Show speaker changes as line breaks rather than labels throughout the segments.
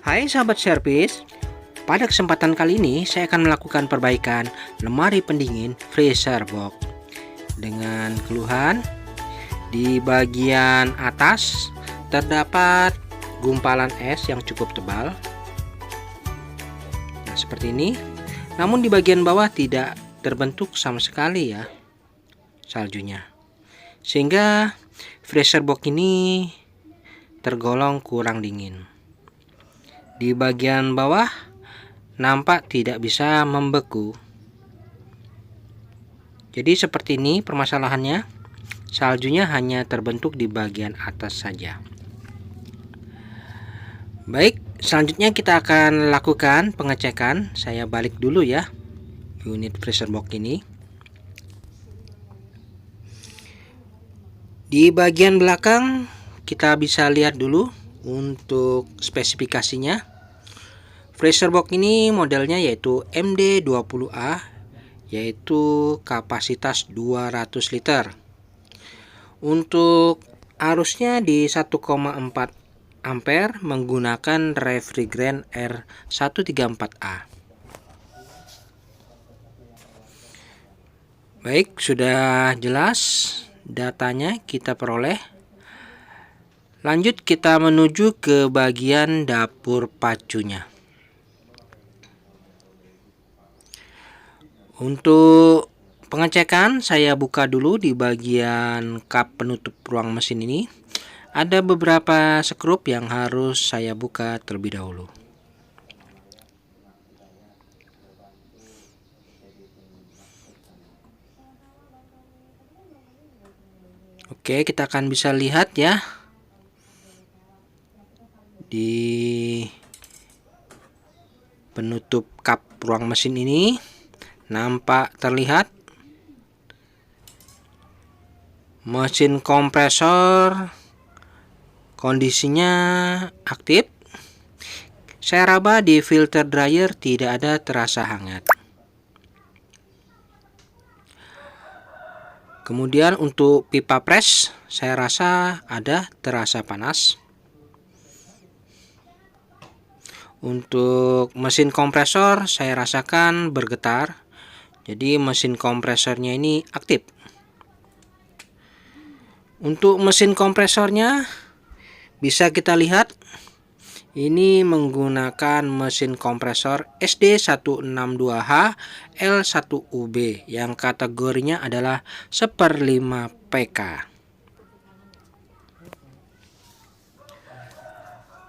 Hai sahabat servis, pada kesempatan kali ini saya akan melakukan perbaikan lemari pendingin freezer box dengan keluhan di bagian atas terdapat gumpalan es yang cukup tebal. Nah, seperti ini. Namun di bagian bawah tidak terbentuk sama sekali ya saljunya. Sehingga freezer box ini tergolong kurang dingin. Di bagian bawah nampak tidak bisa membeku. Jadi seperti ini permasalahannya. Saljunya hanya terbentuk di bagian atas saja. Baik, selanjutnya kita akan lakukan pengecekan. Saya balik dulu ya unit freezer box ini. Di bagian belakang kita bisa lihat dulu untuk spesifikasinya. Freezer box ini modelnya yaitu MD20A, yaitu kapasitas 200 liter. Untuk arusnya di 1,4 ampere menggunakan refrigerant R134A. Baik, sudah jelas datanya kita peroleh. Lanjut kita menuju ke bagian dapur pacunya. Untuk pengecekan saya buka dulu di bagian kap penutup ruang mesin ini. Ada beberapa skrup yang harus saya buka terlebih dahulu. Oke, kita akan bisa lihat ya. Di penutup kap ruang mesin ini nampak terlihat mesin kompresor kondisinya aktif. Saya raba di filter dryer tidak ada terasa hangat. Kemudian untuk pipa pres saya rasa ada terasa panas. Untuk mesin kompresor saya rasakan bergetar. Jadi mesin kompresornya ini aktif. Untuk mesin kompresornya bisa kita lihat ini menggunakan mesin kompresor SD162H L1UB yang kategorinya adalah 1/5 PK.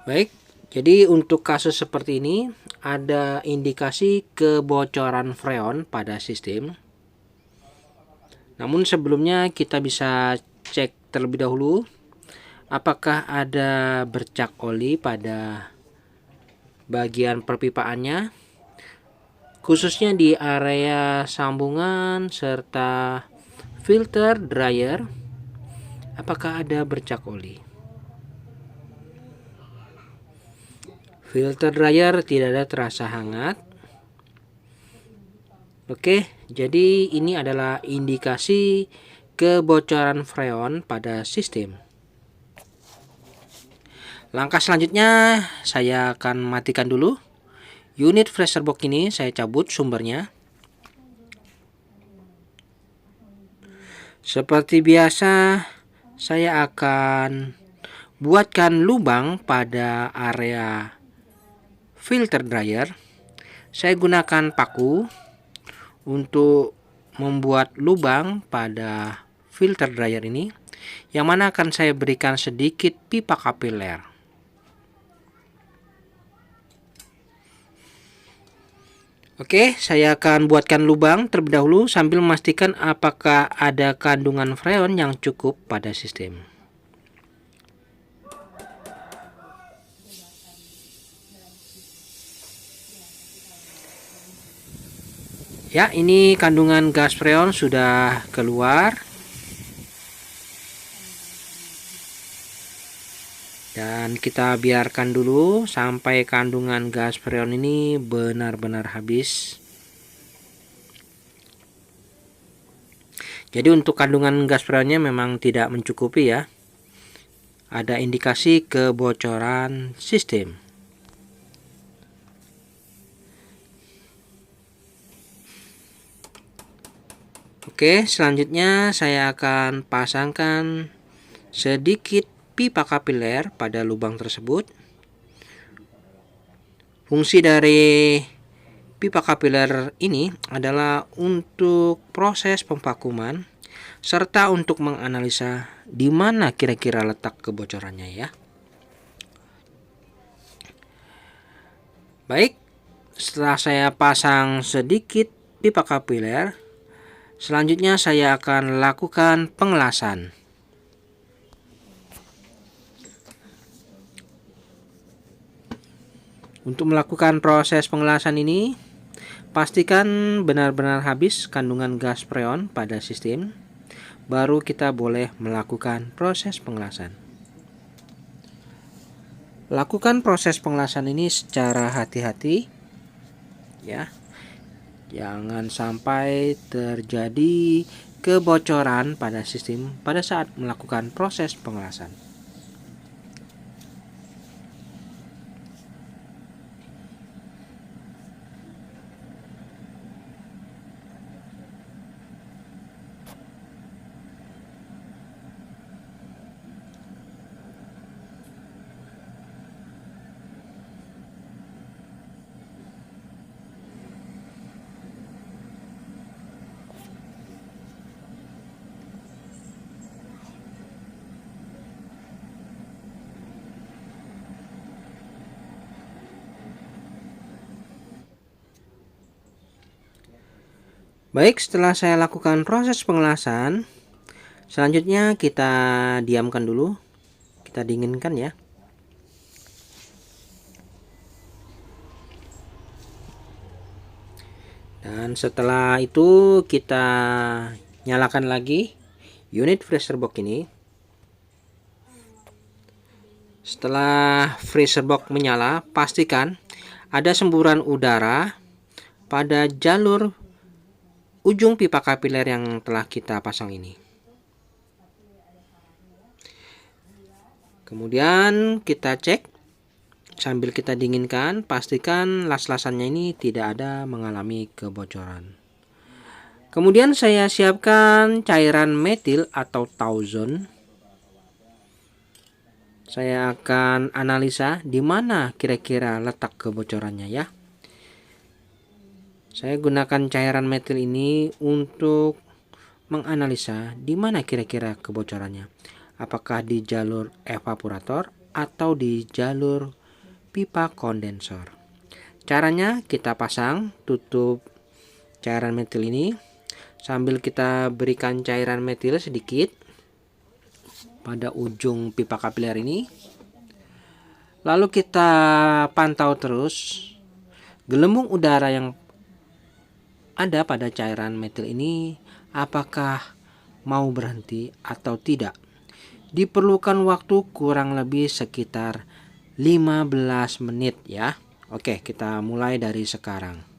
Baik, jadi untuk kasus seperti ini ada indikasi kebocoran freon pada sistem. Namun sebelumnya kita bisa cek terlebih dahulu apakah ada bercak oli pada bagian perpipaannya, khususnya di area sambungan serta filter dryer. Apakah ada bercak oli? Filter dryer tidak ada terasa hangat. Oke, jadi ini adalah indikasi kebocoran freon pada sistem. Langkah selanjutnya saya akan matikan dulu unit freezer box ini. Saya cabut sumbernya. Seperti biasa saya akan buatkan lubang pada area filter dryer. Saya gunakan paku untuk membuat lubang pada filter dryer ini, yang mana akan saya berikan sedikit pipa kapiler. Oke, saya akan buatkan lubang terlebih dahulu sambil memastikan apakah ada kandungan freon yang cukup pada sistem. Ya, ini kandungan gas freon sudah keluar. Dan kita biarkan dulu sampai kandungan gas freon ini benar-benar habis. Jadi untuk kandungan gas freonnya memang tidak mencukupi ya. Ada indikasi kebocoran sistem. Oke, selanjutnya saya akan pasangkan sedikit pipa kapiler pada lubang tersebut. Fungsi dari pipa kapiler ini adalah untuk proses pemvakuman serta untuk menganalisa di mana kira-kira letak kebocorannya ya. Baik, setelah saya pasang sedikit pipa kapiler, selanjutnya saya akan lakukan pengelasan. Untuk melakukan proses pengelasan ini, pastikan benar-benar habis kandungan gas freon pada sistem, baru kita boleh melakukan proses pengelasan. Lakukan proses pengelasan ini secara hati-hati ya. Jangan sampai terjadi kebocoran pada sistem pada saat melakukan proses pengelasan. Baik, setelah saya lakukan proses pengelasan, selanjutnya kita diamkan dulu, kita dinginkan ya. Dan setelah itu kita nyalakan lagi unit freezer box ini. Setelah freezer box menyala, pastikan ada semburan udara pada jalur ujung pipa kapiler yang telah kita pasang ini. Kemudian kita cek sambil kita dinginkan, pastikan las-lasannya ini tidak ada mengalami kebocoran. Kemudian saya siapkan cairan metil atau Tauson. Saya akan analisa di mana kira-kira letak kebocorannya ya. Saya gunakan cairan metil ini untuk menganalisa di mana kira-kira kebocorannya. Apakah di jalur evaporator atau di jalur pipa kondensor. Caranya kita pasang tutup cairan metil ini sambil kita berikan cairan metil sedikit pada ujung pipa kapiler ini. Lalu kita pantau terus gelembung udara yang ada pada cairan metil ini apakah mau berhenti atau tidak. Diperlukan waktu kurang lebih sekitar 15 menit ya. Oke, kita mulai dari sekarang.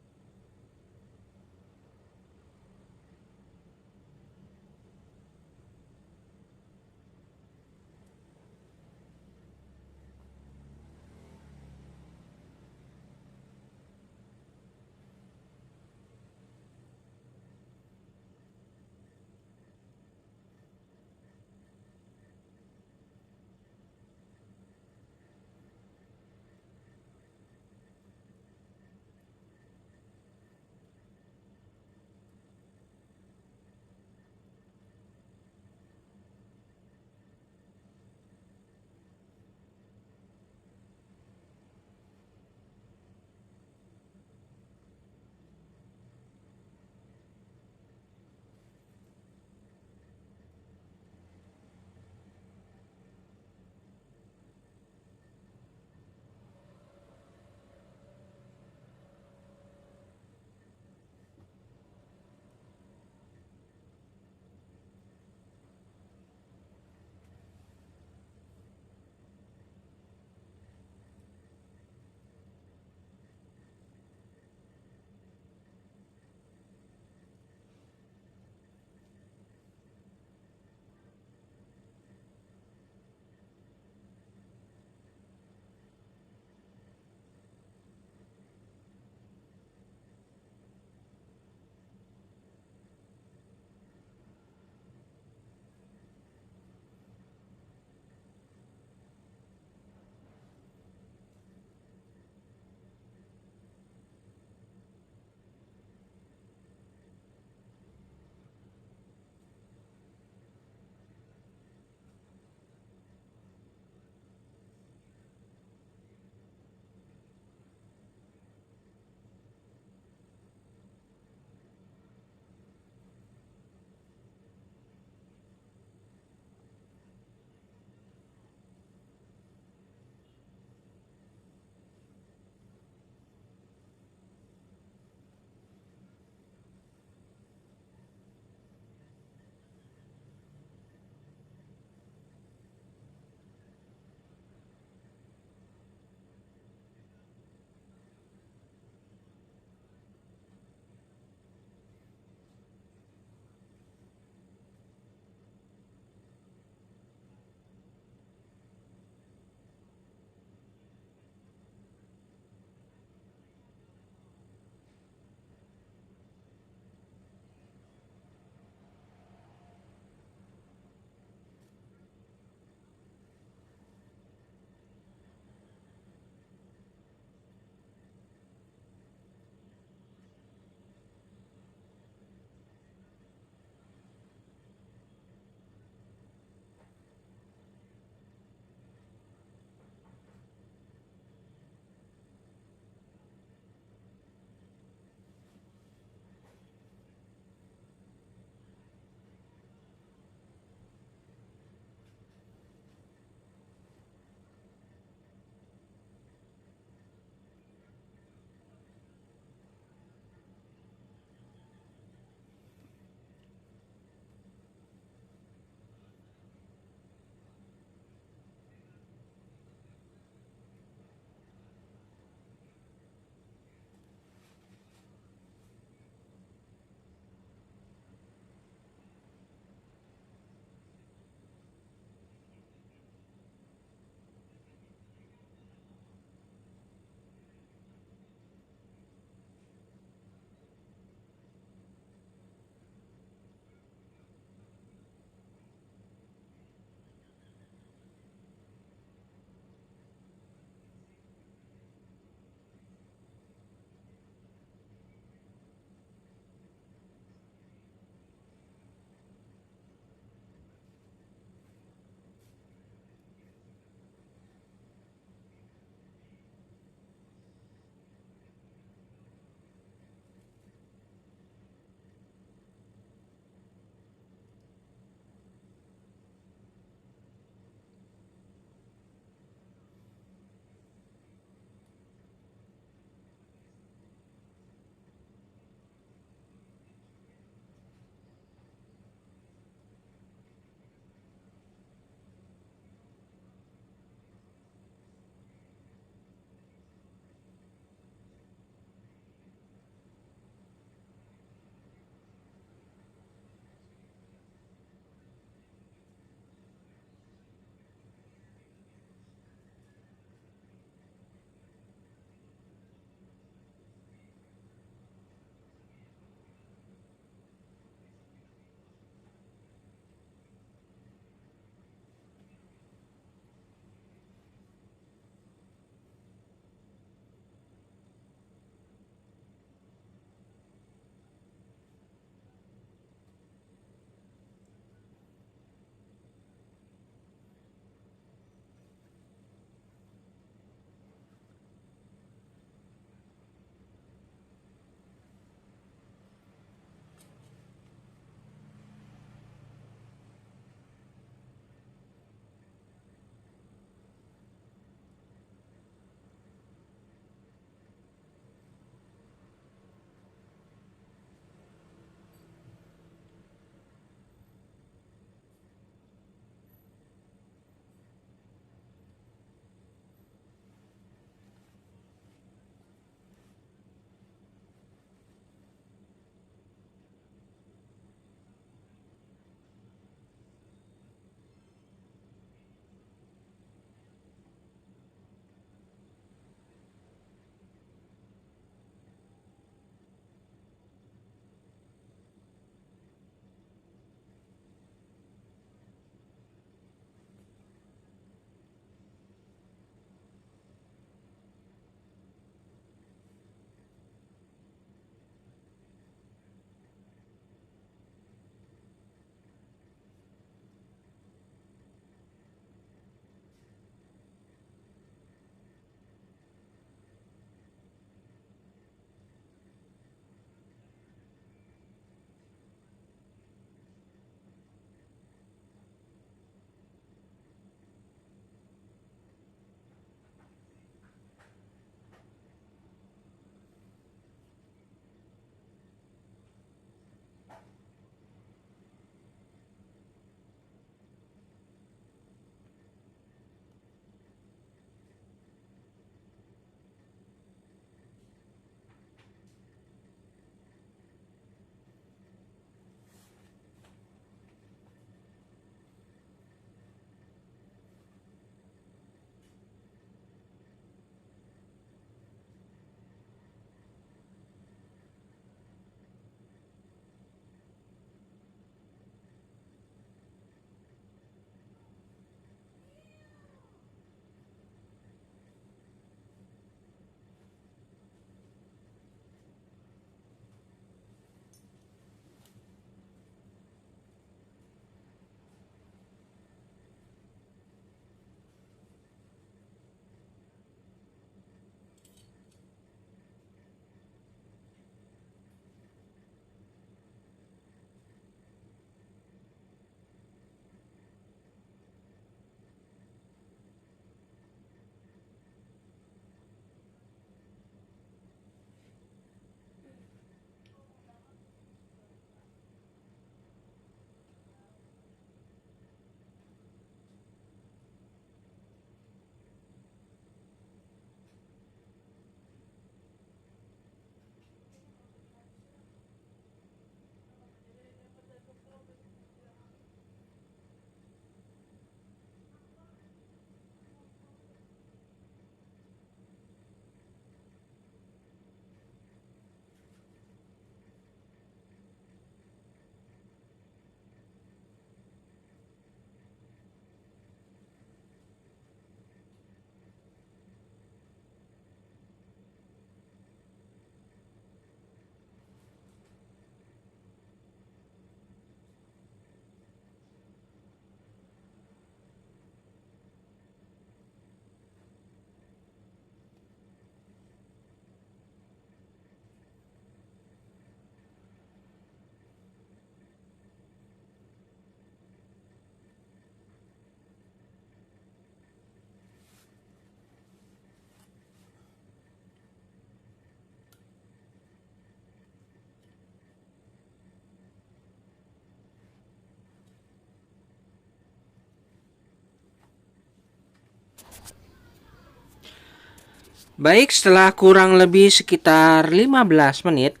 Baik, setelah kurang lebih sekitar 15 menit,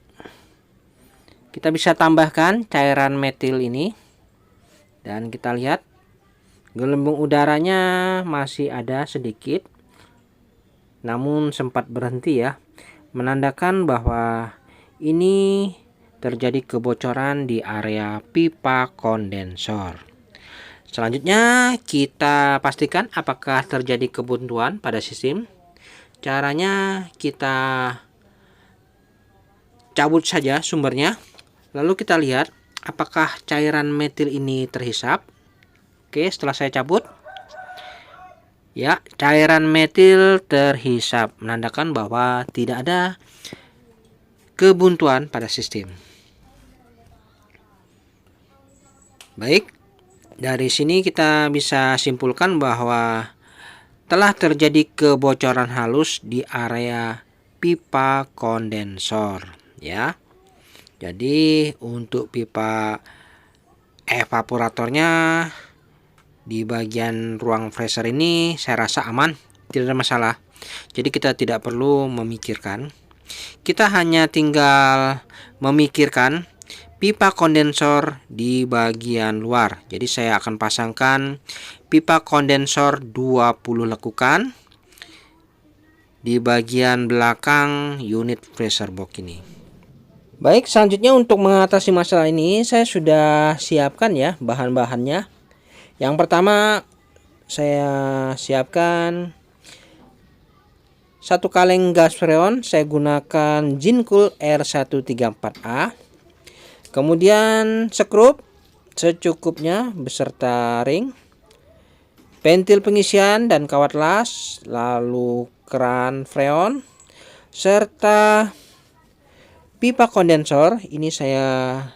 kita bisa tambahkan cairan metil ini. Dan kita lihat gelembung udaranya masih ada sedikit, namun sempat berhenti ya, menandakan bahwa ini terjadi kebocoran di area pipa kondensor. Selanjutnya kita pastikan apakah terjadi kebuntuan pada sistem. Caranya kita cabut saja sumbernya, lalu kita lihat apakah cairan metil ini terhisap. Oke, setelah saya cabut, ya, cairan metil terhisap, menandakan bahwa tidak ada kebuntuan pada sistem. Baik, dari sini kita bisa simpulkan bahwa telah terjadi kebocoran halus di area pipa kondensor, ya. Jadi untuk pipa evaporatornya di bagian ruang freezer ini saya rasa aman, tidak ada masalah. Jadi kita tidak perlu memikirkan. Kita hanya tinggal memikirkan pipa kondensor di bagian luar. Jadi saya akan pasangkan pipa kondensor 20 lekukan di bagian belakang unit freezer box ini. Baik, selanjutnya untuk mengatasi masalah ini saya sudah siapkan ya bahan-bahannya. Yang pertama saya siapkan 1 kaleng gas freon, saya gunakan Jincool R134A. Kemudian skrup secukupnya beserta ring, pentil pengisian dan kawat las, lalu keran freon, serta pipa kondensor. Ini saya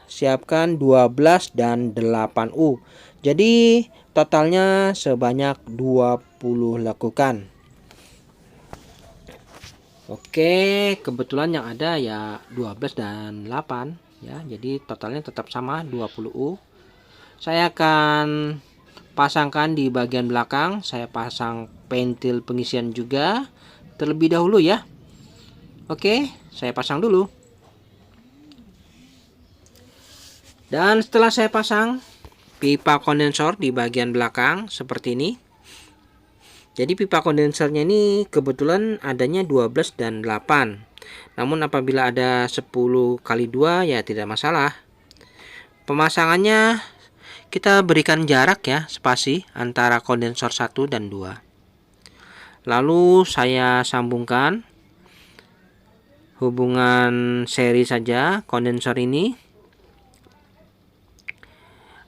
siapkan 12 dan 8U. Jadi totalnya sebanyak 20 lekukan. Oke, kebetulan yang ada ya 12 dan 8 ya. Jadi totalnya tetap sama 20U. Saya akan pasangkan di bagian belakang. Saya pasang pentil pengisian juga terlebih dahulu ya. Oke, saya pasang dulu. Dan setelah saya pasang pipa kondensor di bagian belakang seperti ini. Jadi pipa kondensernya ini kebetulan adanya 12 dan 8. Namun apabila ada 10 kali 2 ya tidak masalah. Pemasangannya kita berikan jarak ya, spasi antara kondensor 1 dan 2. Lalu saya sambungkan hubungan seri saja kondensor ini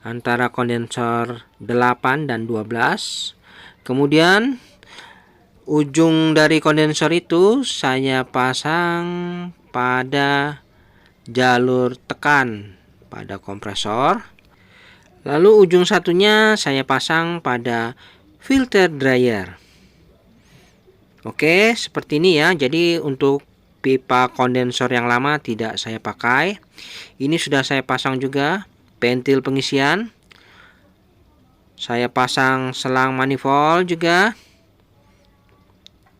antara kondensor 8 dan 12. Kemudian ujung dari kondensor itu saya pasang pada jalur tekan pada kompresor. Lalu ujung satunya saya pasang pada filter dryer. Oke, seperti ini ya. Jadi untuk pipa kondensor yang lama tidak saya pakai. Ini sudah saya pasang juga pentil pengisian. Saya pasang selang manifold juga.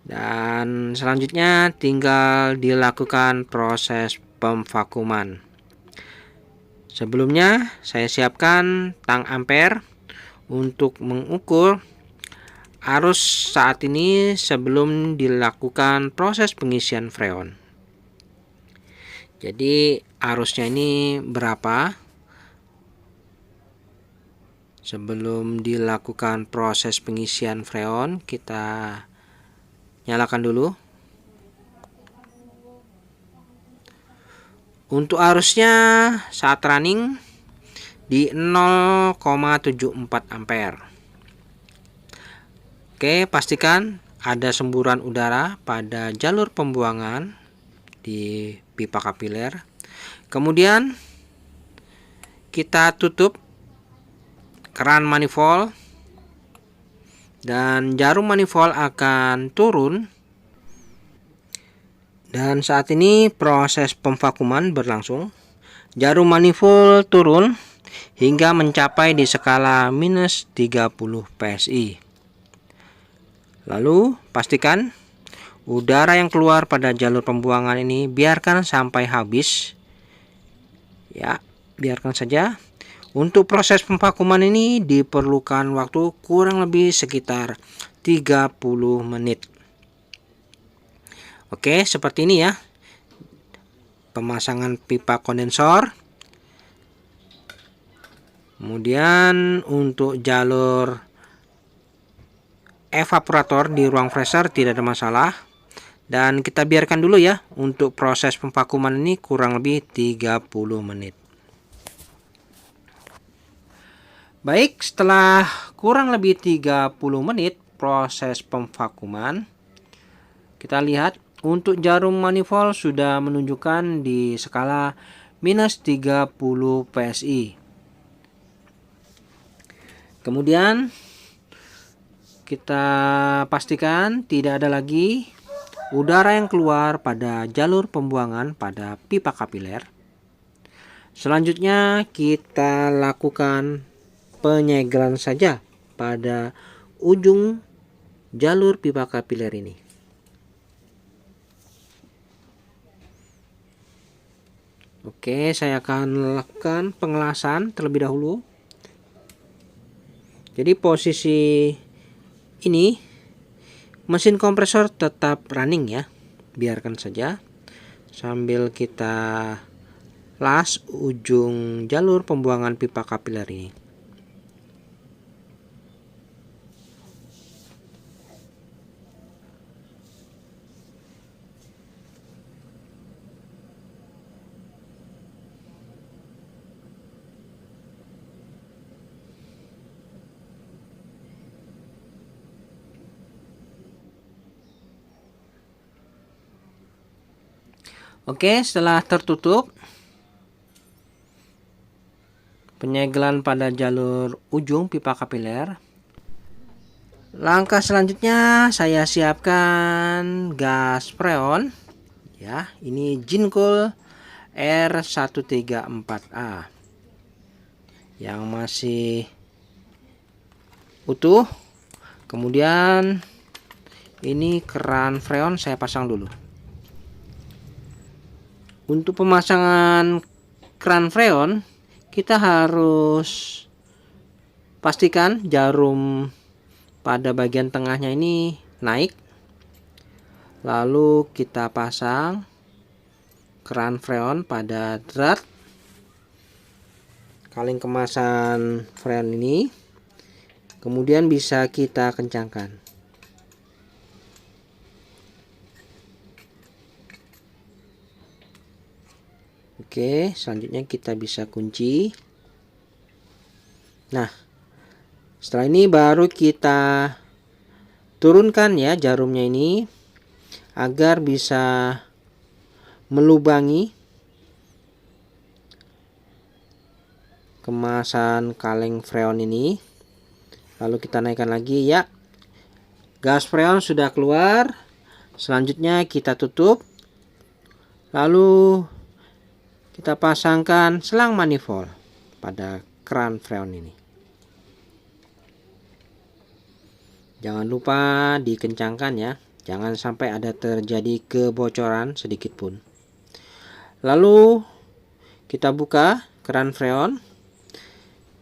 Dan selanjutnya tinggal dilakukan proses pemvakuman. Sebelumnya saya siapkan tang ampere untuk mengukur arus saat ini sebelum dilakukan proses pengisian freon. Jadi arusnya ini berapa? Sebelum dilakukan proses pengisian freon, kita nyalakan dulu. Untuk arusnya saat running di 0,74 ampere. Oke, pastikan ada semburan udara pada jalur pembuangan di pipa kapiler. Kemudian kita tutup keran manifold dan jarum manifold akan turun. Dan saat ini proses pemvakuman berlangsung. Jarum manifold turun hingga mencapai di skala minus 30 PSI. Lalu pastikan udara yang keluar pada jalur pembuangan ini biarkan sampai habis. Ya, biarkan saja. Untuk proses pemvakuman ini diperlukan waktu kurang lebih sekitar 30 menit. Oke, seperti ini ya. Pemasangan pipa kondensor. Kemudian untuk jalur evaporator di ruang freezer tidak ada masalah. Dan kita biarkan dulu ya untuk proses pemvakuman ini kurang lebih 30 menit. Baik, setelah kurang lebih 30 menit proses pemvakuman, kita lihat untuk jarum manifold sudah menunjukkan di skala minus 30 PSI. Kemudian kita pastikan tidak ada lagi udara yang keluar pada jalur pembuangan pada pipa kapiler. Selanjutnya kita lakukan penyegelan saja pada ujung jalur pipa kapiler ini. Oke, saya akan lakukan pengelasan terlebih dahulu. Jadi posisi ini mesin kompresor tetap running ya. Biarkan saja sambil kita las ujung jalur pembuangan pipa kapiler ini. Oke, setelah tertutup penyegelan pada jalur ujung pipa kapiler, langkah selanjutnya saya siapkan gas freon ya. Ini Jinko R134A yang masih utuh. Kemudian ini keran freon saya pasang dulu. Untuk pemasangan keran freon, kita harus pastikan jarum pada bagian tengahnya ini naik. Lalu kita pasang keran freon pada drat kaleng kemasan freon ini. Kemudian bisa kita kencangkan. Oke, selanjutnya kita bisa kunci. Nah, setelah ini baru kita turunkan ya jarumnya ini agar bisa melubangi kemasan kaleng freon ini. Lalu kita naikkan lagi ya. Gas freon sudah keluar. Selanjutnya kita tutup. Lalu kita pasangkan selang manifold pada keran freon ini. Jangan lupa dikencangkan ya. Jangan sampai ada terjadi kebocoran sedikit pun. Lalu kita buka keran freon.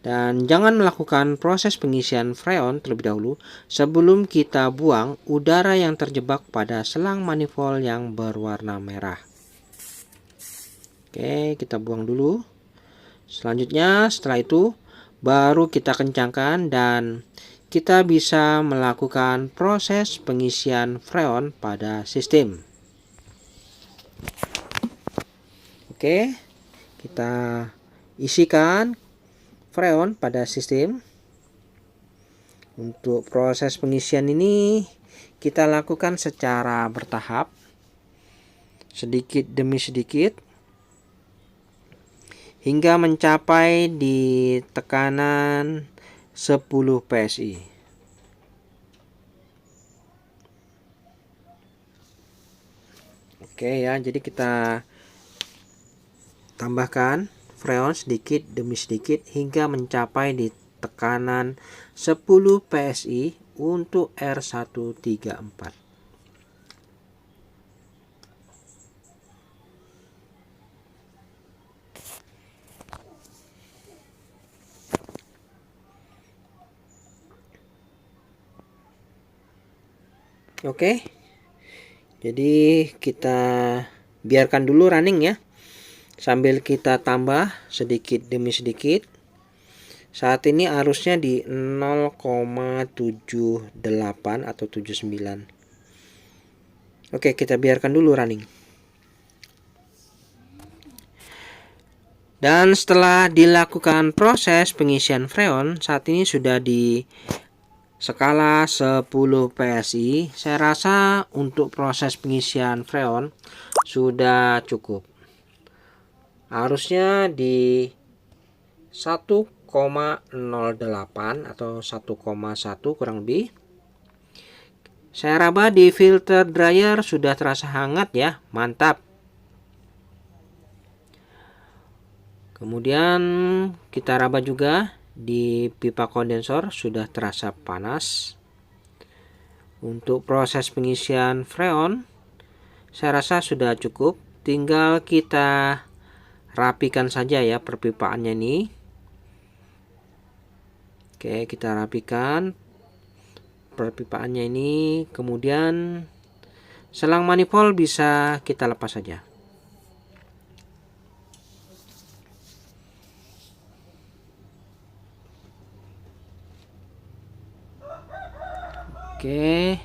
Dan jangan melakukan proses pengisian freon terlebih dahulu sebelum kita buang udara yang terjebak pada selang manifold yang berwarna merah. Oke, kita buang dulu. Selanjutnya setelah itu baru kita kencangkan dan kita bisa melakukan proses pengisian freon pada sistem. Oke, kita isikan freon pada sistem. Untuk proses pengisian ini kita lakukan secara bertahap, sedikit demi sedikit, hingga mencapai di tekanan 10 PSI. Oke ya, jadi kita tambahkan freon sedikit demi sedikit hingga mencapai di tekanan 10 PSI untuk R134. Oke. Jadi kita biarkan dulu running ya. Sambil kita tambah sedikit demi sedikit. Saat ini arusnya di 0,78 atau 79. Oke, kita biarkan dulu running. Dan setelah dilakukan proses pengisian freon, saat ini sudah di skala 10 PSI. Saya rasa untuk proses pengisian freon sudah cukup. Arusnya di 1,08 atau 1,1 kurang lebih. Saya raba di filter dryer sudah terasa hangat ya, mantap. Kemudian kita raba juga di pipa kondensor sudah terasa panas. Untuk proses pengisian freon saya rasa sudah cukup, tinggal kita rapikan saja ya perpipaannya ini. Oke, kita rapikan perpipaannya ini, kemudian selang manifold bisa kita lepas saja. Oke.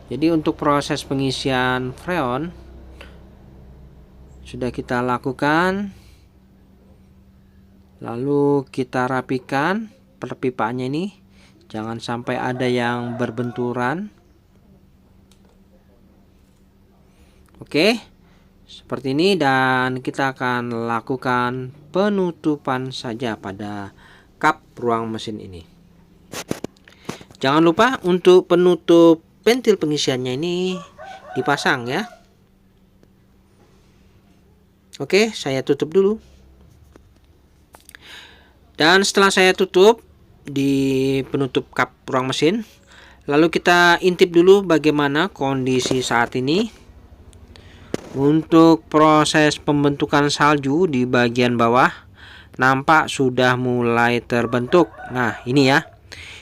Jadi untuk proses pengisian freon sudah kita lakukan. Lalu kita rapikan perpipaannya ini. Jangan sampai ada yang berbenturan. Oke. Seperti ini, dan kita akan lakukan penutupan saja pada kap ruang mesin ini. Jangan lupa untuk penutup pentil pengisiannya ini dipasang ya. Oke, saya tutup dulu. Dan setelah saya tutup di penutup kap ruang mesin, lalu kita intip dulu bagaimana kondisi saat ini. Untuk proses pembentukan salju di bagian bawah nampak sudah mulai terbentuk. Nah, ini ya.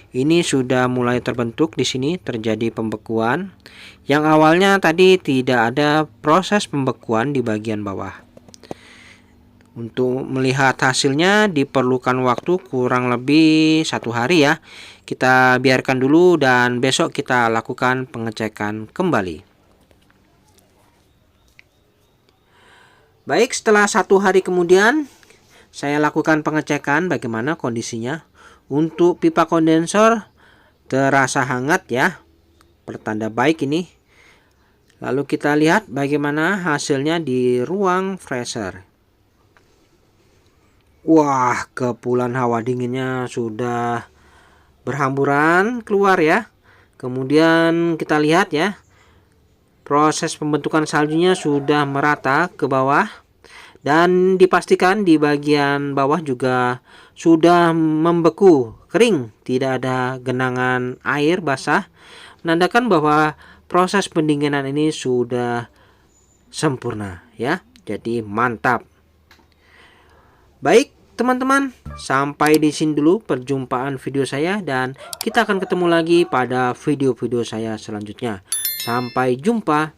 Ini sudah mulai terbentuk, di sini terjadi pembekuan. Yang awalnya tadi tidak ada proses pembekuan di bagian bawah. Untuk melihat hasilnya diperlukan waktu kurang lebih 1 hari ya. Kita biarkan dulu dan besok kita lakukan pengecekan kembali. Baik, setelah 1 hari kemudian saya lakukan pengecekan bagaimana kondisinya. Untuk pipa kondensor terasa hangat ya, pertanda baik ini. Lalu kita lihat bagaimana hasilnya di ruang freezer. Wah, kepulan hawa dinginnya sudah berhamburan keluar ya. Kemudian kita lihat ya, proses pembentukan saljunya sudah merata ke bawah. Dan dipastikan di bagian bawah juga sudah membeku, kering, tidak ada genangan air basah, menandakan bahwa proses pendinginan ini sudah sempurna ya. Jadi mantap. Baik teman-teman, sampai di sini dulu perjumpaan video saya, dan kita akan ketemu lagi pada video-video saya selanjutnya. Sampai jumpa.